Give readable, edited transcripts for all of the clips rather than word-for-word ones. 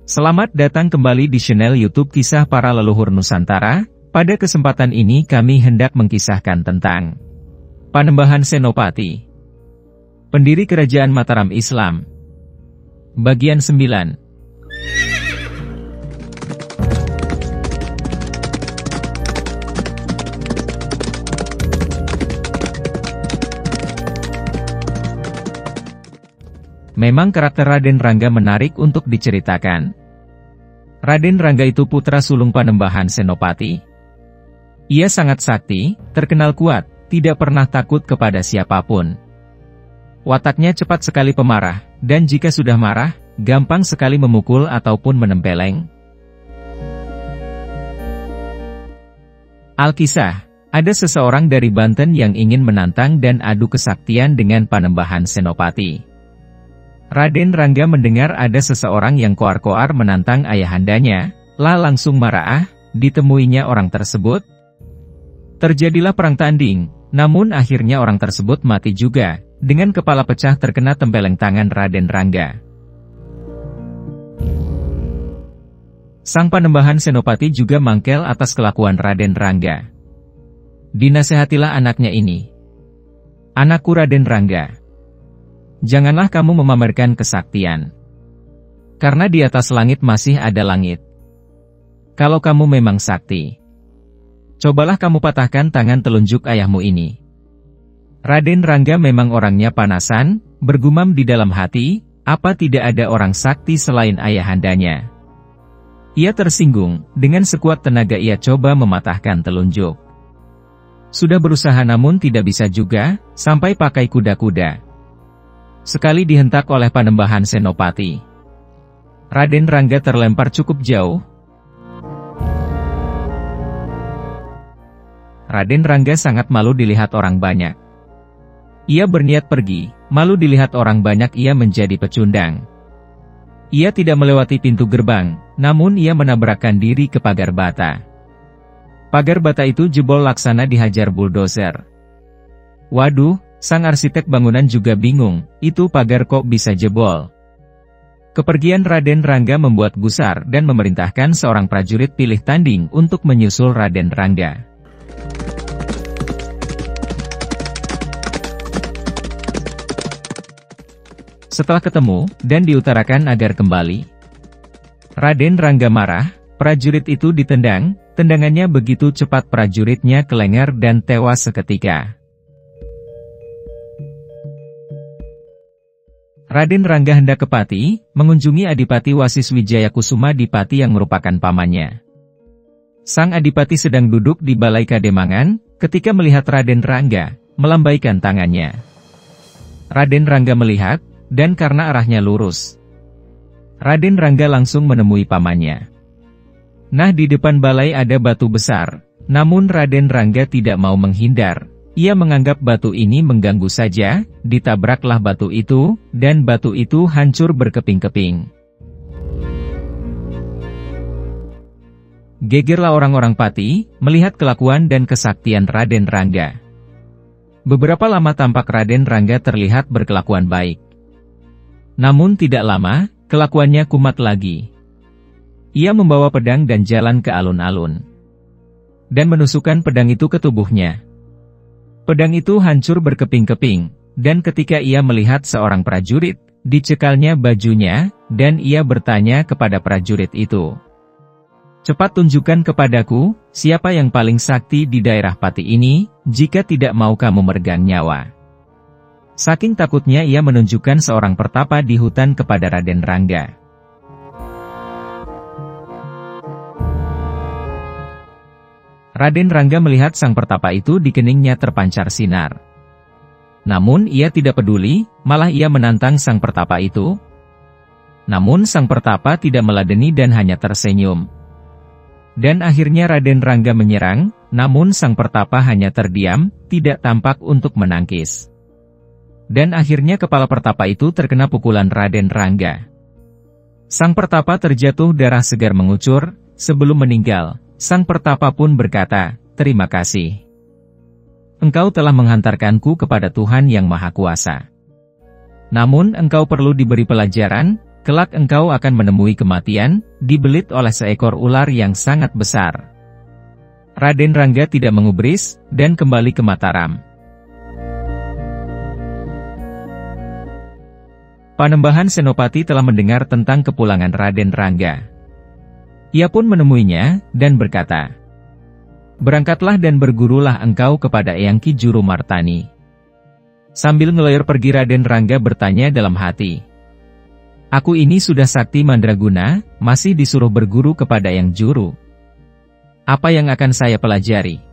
Selamat datang kembali di channel YouTube Kisah Para Leluhur Nusantara. Pada kesempatan ini kami hendak mengkisahkan tentang Panembahan Senopati, pendiri Kerajaan Mataram Islam. Bagian 9. Memang karakter Raden Rangga menarik untuk diceritakan. Raden Rangga itu putra sulung Panembahan Senopati. Ia sangat sakti, terkenal kuat, tidak pernah takut kepada siapapun. Wataknya cepat sekali pemarah, dan jika sudah marah, gampang sekali memukul ataupun menempeleng. Alkisah, ada seseorang dari Banten yang ingin menantang dan adu kesaktian dengan Panembahan Senopati. Raden Rangga mendengar ada seseorang yang koar-koar menantang ayahandanya, langsung marah. Ditemuinya orang tersebut. Terjadilah perang tanding, namun akhirnya orang tersebut mati juga, dengan kepala pecah terkena tempeleng tangan Raden Rangga. Sang Panembahan Senopati juga mangkel atas kelakuan Raden Rangga. Dinasehatilah anaknya ini. "Anakku Raden Rangga, janganlah kamu memamerkan kesaktian. Karena di atas langit masih ada langit. Kalau kamu memang sakti, cobalah kamu patahkan tangan telunjuk ayahmu ini." Raden Rangga memang orangnya panasan, bergumam di dalam hati, apa tidak ada orang sakti selain ayahandanya. Ia tersinggung, dengan sekuat tenaga ia coba mematahkan telunjuk. Sudah berusaha namun tidak bisa juga, sampai pakai kuda-kuda. Sekali dihentak oleh Panembahan Senopati, Raden Rangga terlempar cukup jauh. Raden Rangga sangat malu dilihat orang banyak. Ia berniat pergi, malu dilihat orang banyak ia menjadi pecundang. Ia tidak melewati pintu gerbang, namun ia menabrakkan diri ke pagar bata. Pagar bata itu jebol laksana dihajar buldozer. Waduh, sang arsitek bangunan juga bingung, itu pagar kok bisa jebol. Kepergian Raden Rangga membuat gusar dan memerintahkan seorang prajurit pilih tanding untuk menyusul Raden Rangga. Setelah ketemu, dan diutarakan agar kembali, Raden Rangga marah, prajurit itu ditendang, tendangannya begitu cepat prajuritnya kelengar dan tewas seketika. Raden Rangga hendak ke Pati, mengunjungi Adipati Wasis Wijayakusuma di Pati yang merupakan pamannya. Sang Adipati sedang duduk di balai kademangan, ketika melihat Raden Rangga, melambaikan tangannya. Raden Rangga melihat, dan karena arahnya lurus, Raden Rangga langsung menemui pamannya. Nah, di depan balai ada batu besar, namun Raden Rangga tidak mau menghindar. Ia menganggap batu ini mengganggu saja, ditabraklah batu itu, dan batu itu hancur berkeping-keping. Gegerlah orang-orang Pati, melihat kelakuan dan kesaktian Raden Rangga. Beberapa lama tampak Raden Rangga terlihat berkelakuan baik. Namun tidak lama, kelakuannya kumat lagi. Ia membawa pedang dan jalan ke alun-alun, dan menusukkan pedang itu ke tubuhnya. Pedang itu hancur berkeping-keping, dan ketika ia melihat seorang prajurit, dicekalnya bajunya, dan ia bertanya kepada prajurit itu, "Cepat tunjukkan kepadaku, siapa yang paling sakti di daerah Pati ini, jika tidak mau kamu meregang nyawa." Saking takutnya ia menunjukkan seorang pertapa di hutan kepada Raden Rangga. Raden Rangga melihat sang pertapa itu di keningnya terpancar sinar. Namun ia tidak peduli, malah ia menantang sang pertapa itu. Namun sang pertapa tidak meladeni dan hanya tersenyum. Dan akhirnya Raden Rangga menyerang, namun sang pertapa hanya terdiam, tidak tampak untuk menangkis. Dan akhirnya kepala pertapa itu terkena pukulan Raden Rangga. Sang pertapa terjatuh, darah segar mengucur. Sebelum meninggal, sang pertapa pun berkata, "Terima kasih. Engkau telah menghantarkanku kepada Tuhan Yang Maha Kuasa. Namun engkau perlu diberi pelajaran, kelak engkau akan menemui kematian, dibelit oleh seekor ular yang sangat besar. Raden Rangga tidak mengubris, dan kembali ke Mataram. Panembahan Senopati telah mendengar tentang kepulangan Raden Rangga. Ia pun menemuinya, dan berkata, "Berangkatlah dan bergurulah engkau kepada Eyang Ki Juru Martani." Sambil ngeloyor pergi Raden Rangga bertanya dalam hati, "Aku ini sudah sakti mandraguna, masih disuruh berguru kepada Eyang Juru. Apa yang akan saya pelajari?"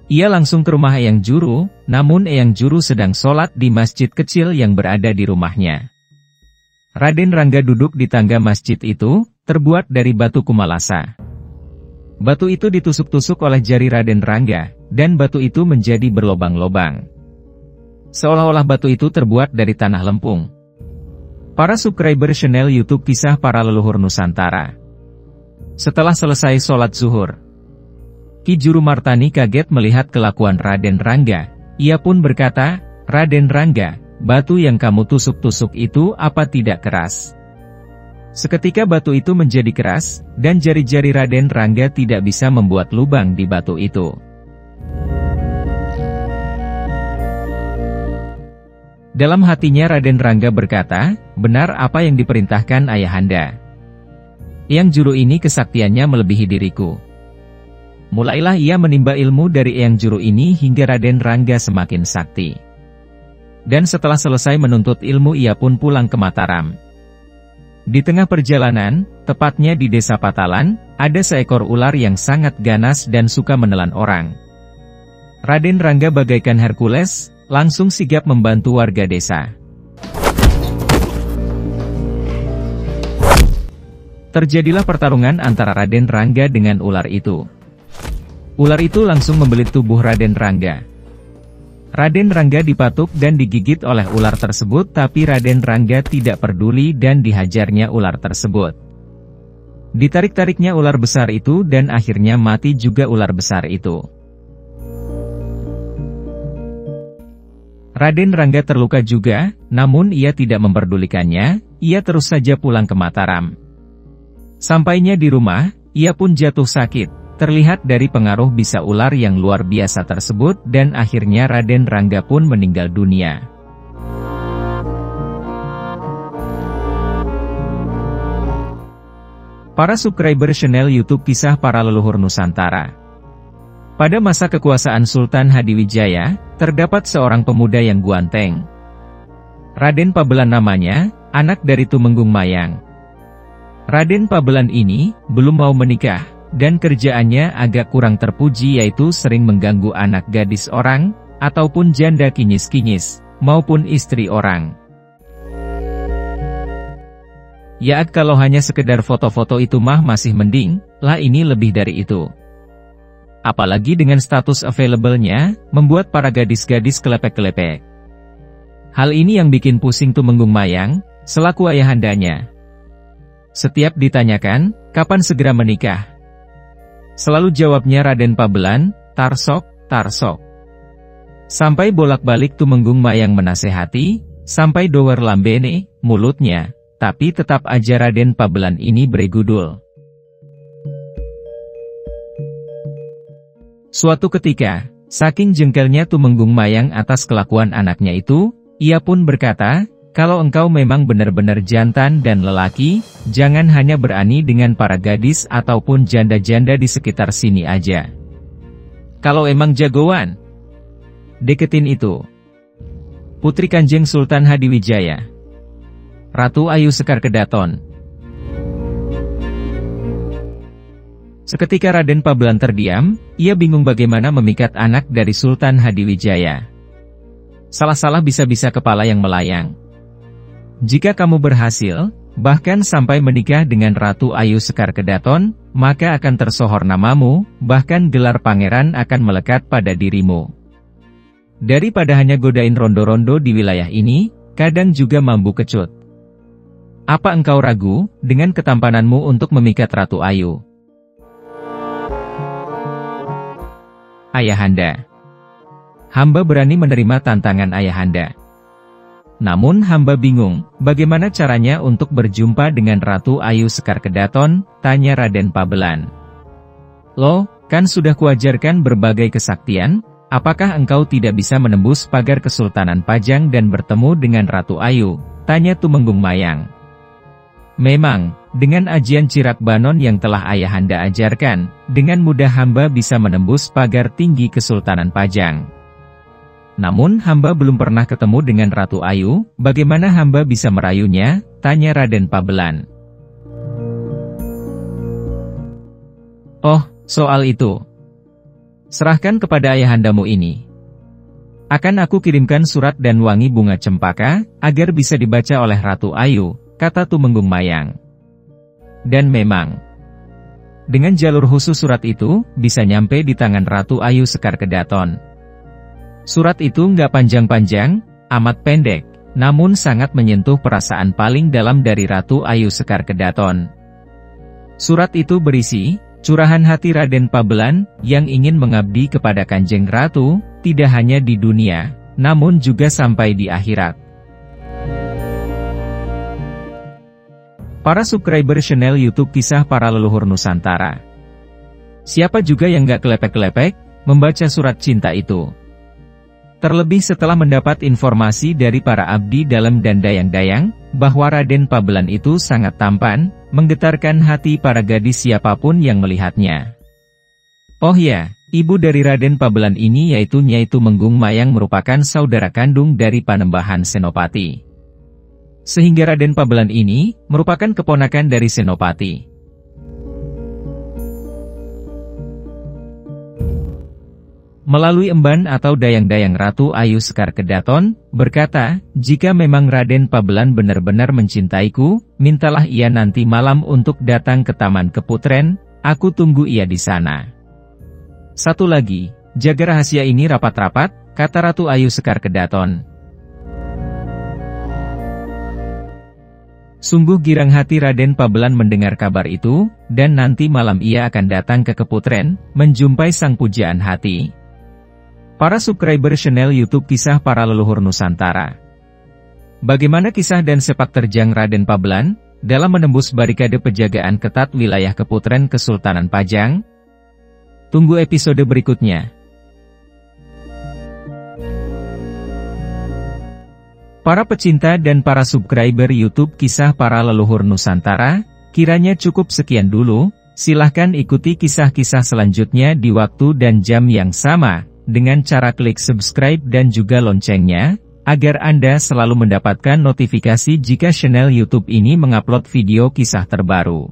Ia langsung ke rumah Eyang Juru, namun Eyang Juru sedang sholat di masjid kecil yang berada di rumahnya. Raden Rangga duduk di tangga masjid itu, terbuat dari batu kumalasa. Batu itu ditusuk-tusuk oleh jari Raden Rangga, dan batu itu menjadi berlobang-lobang. Seolah-olah batu itu terbuat dari tanah lempung. Para subscriber channel YouTube Kisah Para Leluhur Nusantara. Setelah selesai sholat zuhur, Ki Juru Martani kaget melihat kelakuan Raden Rangga. Ia pun berkata, "Raden Rangga, batu yang kamu tusuk-tusuk itu apa tidak keras?" Seketika batu itu menjadi keras, dan jari-jari Raden Rangga tidak bisa membuat lubang di batu itu. Dalam hatinya Raden Rangga berkata, "Benar apa yang diperintahkan Ayahanda. Eyang Juru ini kesaktiannya melebihi diriku." Mulailah ia menimba ilmu dari Eyang Juru ini hingga Raden Rangga semakin sakti. Dan setelah selesai menuntut ilmu ia pun pulang ke Mataram. Di tengah perjalanan, tepatnya di desa Patalan, ada seekor ular yang sangat ganas dan suka menelan orang. Raden Rangga bagaikan Hercules, langsung sigap membantu warga desa. Terjadilah pertarungan antara Raden Rangga dengan ular itu. Ular itu langsung membelit tubuh Raden Rangga. Raden Rangga dipatuk dan digigit oleh ular tersebut, tapi Raden Rangga tidak peduli dan dihajarnya ular tersebut. Ditarik-tariknya ular besar itu dan akhirnya mati juga ular besar itu. Raden Rangga terluka juga, namun ia tidak memperdulikannya, ia terus saja pulang ke Mataram. Sampainya di rumah, ia pun jatuh sakit. Terlihat dari pengaruh bisa ular yang luar biasa tersebut dan akhirnya Raden Rangga pun meninggal dunia. Para subscriber channel YouTube Kisah Para Leluhur Nusantara. Pada masa kekuasaan Sultan Hadiwijaya, terdapat seorang pemuda yang guanteng. Raden Pabelan namanya, anak dari Tumenggung Mayang. Raden Pabelan ini belum mau menikah, dan kerjaannya agak kurang terpuji, yaitu sering mengganggu anak gadis orang, ataupun janda kinyis-kinyis, maupun istri orang. Ya kalau hanya sekedar foto-foto itu mah masih mending, lah ini lebih dari itu. Apalagi dengan status available-nya, membuat para gadis-gadis kelepek-kelepek. Hal ini yang bikin pusing Tumenggung Mayang, selaku ayahandanya. Setiap ditanyakan, kapan segera menikah? Selalu jawabnya Raden Pabelan, "Tarsok, tarsok." Sampai bolak-balik Tumenggung Mayang menasehati, sampai dower lambene, mulutnya, tapi tetap aja Raden Pabelan ini beregudul. Suatu ketika, saking jengkelnya Tumenggung Mayang atas kelakuan anaknya itu, ia pun berkata, "Kalau engkau memang benar-benar jantan dan lelaki, jangan hanya berani dengan para gadis ataupun janda-janda di sekitar sini aja. Kalau emang jagoan, deketin itu Putri Kanjeng Sultan Hadiwijaya, Ratu Ayu Sekar Kedaton." Seketika Raden Pabelan terdiam, ia bingung bagaimana memikat anak dari Sultan Hadiwijaya. Salah-salah bisa-bisa kepala yang melayang. Jika kamu berhasil, bahkan sampai menikah dengan Ratu Ayu Sekar Kedaton, maka akan tersohor namamu, bahkan gelar pangeran akan melekat pada dirimu. Daripada hanya godain rondo-rondo di wilayah ini, kadang juga mambu kecut. Apa engkau ragu, dengan ketampananmu untuk memikat Ratu Ayu? Ayahanda. Hamba berani menerima tantangan Ayahanda. Namun hamba bingung, bagaimana caranya untuk berjumpa dengan Ratu Ayu Sekar Kedaton, tanya Raden Pabelan. Loh, kan sudah kuajarkan berbagai kesaktian, apakah engkau tidak bisa menembus pagar Kesultanan Pajang dan bertemu dengan Ratu Ayu, tanya Tumenggung Mayang. Memang, dengan ajian Cirak Banon yang telah ayahanda ajarkan, dengan mudah hamba bisa menembus pagar tinggi Kesultanan Pajang. Namun hamba belum pernah ketemu dengan Ratu Ayu, bagaimana hamba bisa merayunya, tanya Raden Pabelan. Oh, soal itu. Serahkan kepada ayahandamu ini. Akan aku kirimkan surat dan wangi bunga cempaka, agar bisa dibaca oleh Ratu Ayu, kata Tumenggung Mayang. Dan memang, dengan jalur khusus surat itu, bisa nyampe di tangan Ratu Ayu Sekar Kedaton. Surat itu nggak panjang-panjang, amat pendek, namun sangat menyentuh perasaan paling dalam dari Ratu Ayu Sekar Kedaton. Surat itu berisi curahan hati Raden Pabelan yang ingin mengabdi kepada Kanjeng Ratu, tidak hanya di dunia, namun juga sampai di akhirat. Para subscriber channel YouTube Kisah Para Leluhur Nusantara. Siapa juga yang nggak kelepek-kelepek membaca surat cinta itu? Terlebih setelah mendapat informasi dari para abdi dalam dan dayang-dayang, bahwa Raden Pabelan itu sangat tampan, menggetarkan hati para gadis siapapun yang melihatnya. Oh ya, ibu dari Raden Pabelan ini yaitu Nyai Tumenggung Mayang merupakan saudara kandung dari Panembahan Senopati. Sehingga Raden Pabelan ini, merupakan keponakan dari Senopati. Melalui emban atau dayang-dayang Ratu Ayu Sekar Kedaton, berkata, jika memang Raden Pabelan benar-benar mencintaiku, mintalah ia nanti malam untuk datang ke Taman Keputren, aku tunggu ia di sana. Satu lagi, jaga rahasia ini rapat-rapat, kata Ratu Ayu Sekar Kedaton. Sungguh girang hati Raden Pabelan mendengar kabar itu, dan nanti malam ia akan datang ke Keputren, menjumpai sang pujaan hati. Para subscriber channel YouTube Kisah Para Leluhur Nusantara. Bagaimana kisah dan sepak terjang Raden Pabelan dalam menembus barikade penjagaan ketat wilayah Keputren Kesultanan Pajang? Tunggu episode berikutnya. Para pecinta dan para subscriber YouTube Kisah Para Leluhur Nusantara, kiranya cukup sekian dulu, silahkan ikuti kisah-kisah selanjutnya di waktu dan jam yang sama, dengan cara klik subscribe dan juga loncengnya, agar Anda selalu mendapatkan notifikasi jika channel YouTube ini mengupload video kisah terbaru.